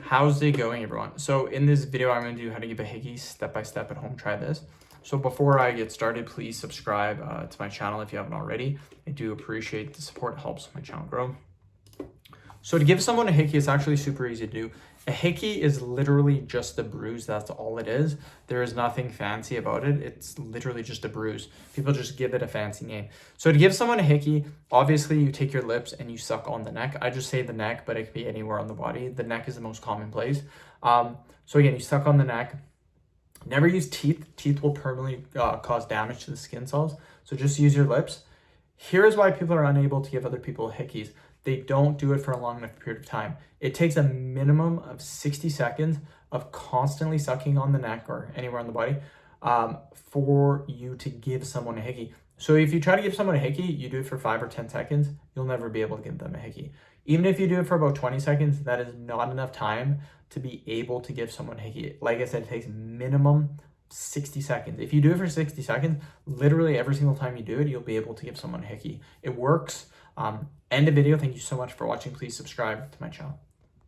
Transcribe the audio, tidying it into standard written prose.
How's it going, everyone? So in this video, I'm going to do how to give a hickey step-by-step at home. Try this. So before I get started, please subscribe to my channel if you haven't already. I do appreciate the support. It helps my channel grow. So to give someone a hickey, it's actually super easy to do. A hickey is literally just a bruise. That's all it is. There is nothing fancy about it. It's literally just a bruise. People just give it a fancy name. So to give someone a hickey, obviously you take your lips and you suck on the neck. I just say the neck, but it could be anywhere on the body. The neck is the most common place. So again, you suck on the neck. Never use teeth. Teeth will permanently cause damage to the skin cells. So just use your lips. Here's why people are unable to give other people hickeys. They don't do it for a long enough period of time. It takes a minimum of 60 seconds of constantly sucking on the neck or anywhere on the body for you to give someone a hickey. So if you try to give someone a hickey, you do it for 5 or 10 seconds, you'll never be able to give them a hickey. Even if you do it for about 20 seconds, that is not enough time to be able to give someone a hickey. Like I said, it takes minimum 60 seconds. If you do it for 60 seconds, literally every single time you do it, you'll be able to give someone a hickey. It works. End the video. Thank you so much for watching. Please subscribe to my channel.